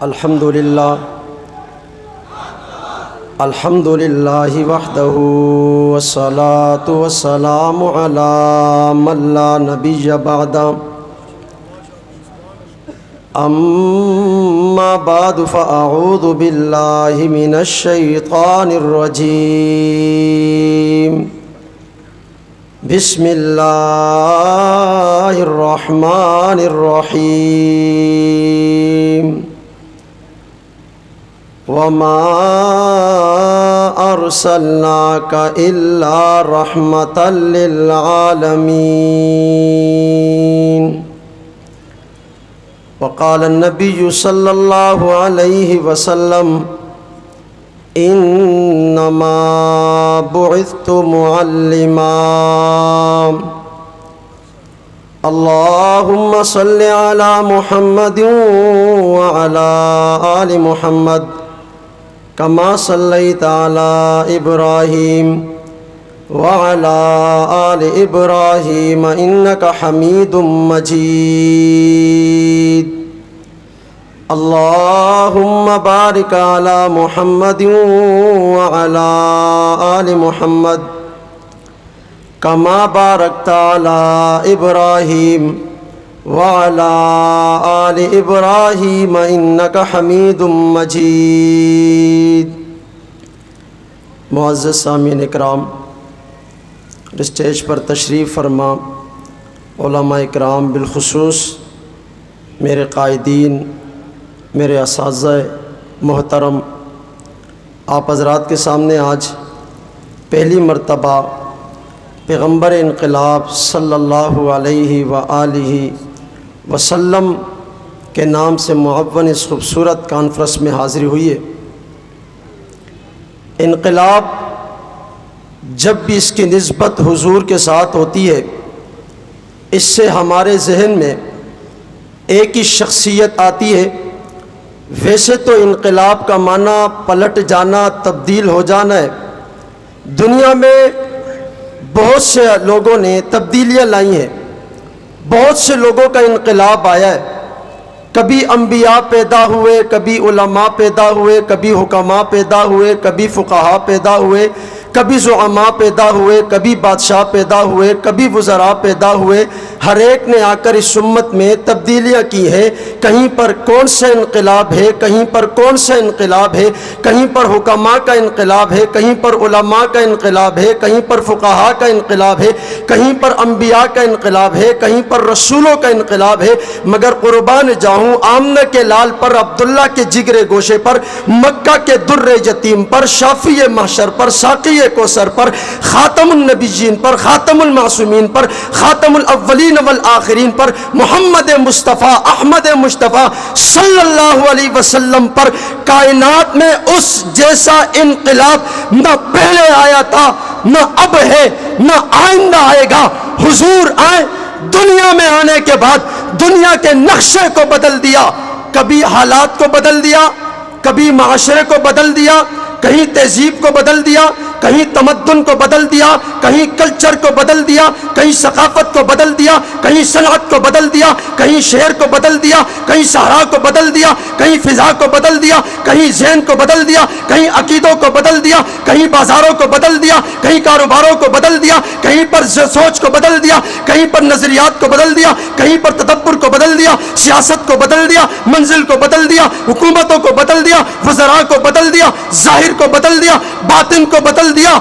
الحمدللہ وحدہ والصلاة والسلام علی من لا نبی بعدہ اما بعد فاعوذ باللہ من الشیطان الرجیم بسم اللہ الرحمن الرحیم وما ارسلناک الا رحمۃ للعالمین وقال النبی صلی اللہ علیہ وسلم انما بعثت معلما اللہم صل علی محمد وعلی آل محمد کما صلیت علی ابراہیم وعلی آل ابراہیم انک حمید مجید اللہم بارک علی محمد وعلی آل محمد کما بارکت علی ابراہیم وعلی آل ابراہیم انک حمید مجید۔ معزز سامعین اکرام، اسٹیج پر تشریف فرما علماء اکرام، بالخصوص میرے قائدین، میرے اساتذہ محترم، آپ حضرات کے سامنے آج پہلی مرتبہ پیغمبر انقلاب صلی اللہ علیہ وآلہ وسلم کے نام سے معون اس خوبصورت کانفرنس میں حاضری ہوئی ہے۔ انقلاب جب بھی اس کی نسبت حضور کے ساتھ ہوتی ہے، اس سے ہمارے ذہن میں ایک ہی شخصیت آتی ہے۔ ویسے تو انقلاب کا معنی پلٹ جانا، تبدیل ہو جانا ہے۔ دنیا میں بہت سے لوگوں نے تبدیلیاں لائی ہیں، بہت سے لوگوں کا انقلاب آیا ہے۔ کبھی انبیاء پیدا ہوئے، کبھی علماء پیدا ہوئے، کبھی حکماء پیدا ہوئے، کبھی فقہاء پیدا ہوئے، کبھی زعماء پیدا ہوئے، کبھی بادشاہ پیدا ہوئے، کبھی وزراء پیدا ہوئے۔ ہر ایک نے آ کر اس امت میں تبدیلیاں کی ہیں۔ کہیں پر کون سا انقلاب ہے، کہیں پر کون سا انقلاب ہے، کہیں پر حکماء کا انقلاب ہے، کہیں پر علماء کا انقلاب ہے، کہیں پر فقہاء کا انقلاب ہے، کہیں پر انبیاء کا انقلاب ہے، کہیں پر رسولوں کا انقلاب ہے۔ مگر قربان جاؤں آمنہ کے لال پر، عبداللہ کے جگر گوشے پر، مکہ کے در یتیم پر، شافی محشر پر، ساقی کوثر پر، خاتم النبیین پر، خاتم المعصومین پر، خاتم الاولین والآخرین پر، محمد مصطفیٰ احمد مصطفیٰ صلی اللہ علیہ وسلم پر کائنات میں اس جیسا انقلاب نہ پہلے آیا تھا، نہ اب ہے، نہ آئندہ آئے گا۔ حضور آئے، دنیا میں آنے کے بعد دنیا کے نقشے کو بدل دیا، کبھی حالات کو بدل دیا، کبھی معاشرے کو بدل دیا، کہیں تہذیب کو بدل دیا، کہیں تمدن کو بدل دیا، کہیں کلچر کو بدل دیا، کہیں ثقافت کو بدل دیا، کہیں صنعت کو بدل دیا، کہیں شہر کو بدل دیا، کہیں صحرا کو بدل دیا، کہیں فضا کو بدل دیا، کہیں ذہن کو بدل دیا، کہیں عقیدوں کو بدل دیا، کہیں بازاروں کو بدل دیا، کہیں کاروباروں کو بدل دیا، کہیں پر سوچ کو بدل دیا، کہیں پر نظریات کو بدل دیا، کہیں پر تدبر کو بدل دیا، سیاست کو بدل دیا، منزل کو بدل دیا، حکومتوں کو بدل دیا، وزراء کو بدل دیا، ظاہر کو بدل دیا، باطن کو بدل دیا۔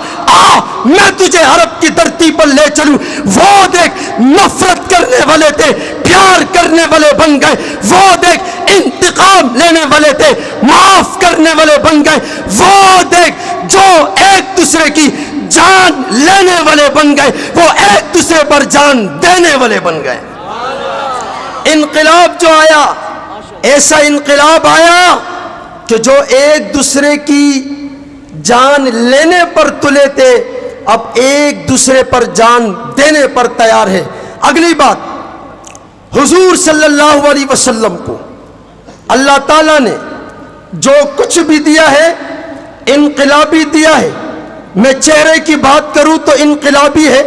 میں تجھے عرب کی دھرتی پر لے چلوں۔ وہ دیکھ نفرت کرنے والے تھے، پیار کرنے والے بن گئے۔ وہ دیکھ انتقام لینے والے تھے، معاف کرنے والے بن گئے۔ وہ دیکھ جو ایک دوسرے کی جان لینے والے بن گئے، وہ ایک دوسرے پر جان دینے والے بن گئے۔ انقلاب جو آیا، ایسا انقلاب آیا کہ جو ایک دوسرے کی جان لینے پر تلے تھے، اب ایک دوسرے پر جان دینے پر تیار ہے۔ اگلی بات، حضور صلی اللہ علیہ وسلم کو اللہ تعالیٰ نے جو کچھ بھی دیا ہے انقلابی دیا ہے۔ میں چہرے کی بات کروں تو انقلابی ہے،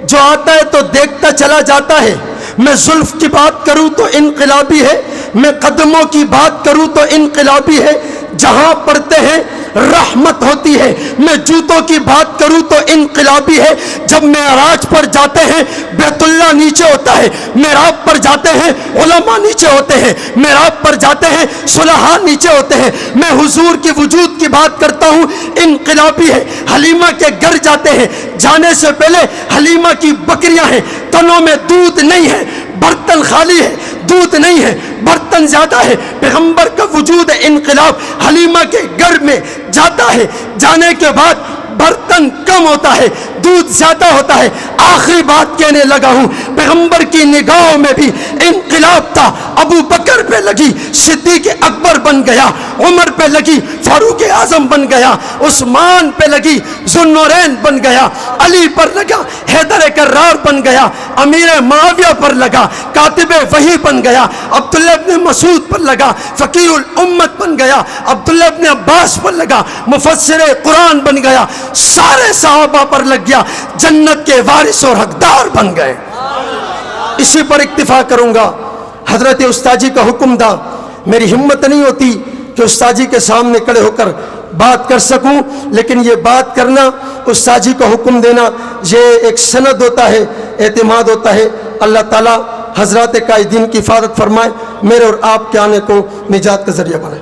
جو آتا ہے تو دیکھتا چلا جاتا ہے۔ میں زلف کی بات کروں تو انقلابی ہے، میں قدموں کی بات کروں تو انقلابی ہے، جہاں پڑھتے ہیں رحمت ہوتی ہے۔ میں جوتوں کی بات کروں تو انقلابی ہے، جب معراج پر جاتے ہیں بیت اللہ نیچے ہوتا ہے، معراج پر جاتے ہیں علماء نیچے ہوتے ہیں، معراج پر جاتے ہیں صلحاء نیچے ہوتے ہیں۔ میں حضور کی وجود کی بات کرتا ہوں، انقلابی ہے۔ حلیمہ کے گھر جاتے ہیں، جانے سے پہلے حلیمہ کی بکریاں ہیں، تنوں میں دودھ نہیں ہے، برتن خالی ہے، دودھ نہیں ہے، برتن زیادہ ہے۔ پیغمبر کا وجود انقلاب، حلیمہ کے گھر میں جاتا ہے، جانے کے بعد برتن کم ہوتا ہے، دودھ زیادہ ہوتا ہے۔ آخری بات کہنے لگا ہوں، پیغمبر کی نگاہوں میں بھی انقلاب تھا۔ ابو بکر پہ لگی صدیق اکبر بن گیا، عمر پہ لگی فاروق اعظم بن گیا، عثمان پہ لگی ذوالنورین بن گیا، علی پر لگا حیدر کرار بن گیا، امیر معاویہ پر لگا کاتب وحی بن گیا، عبداللہ ابن مسعود پر لگا فقیہ الامت بن گیا، عبداللہ ابن عباس پر لگا مفسر قرآن بن گیا، سارے صحابہ پر لگ گیا، جنت کے وارث اور حقدار بن گئے۔ اسی پر اکتفا کروں گا۔ حضرت استاد جی کا حکم تھا، میری ہمت نہیں ہوتی کہ استاد جی کے سامنے کھڑے ہو کر بات کر سکوں، لیکن یہ بات کرنا، استاد جی کا حکم دینا، یہ ایک سند ہوتا ہے، اعتماد ہوتا ہے۔ اللہ تعالی حضرات قائدین کی حفاظت فرمائے، میرے اور آپ کے آنے کو نجات کا ذریعہ بنائے۔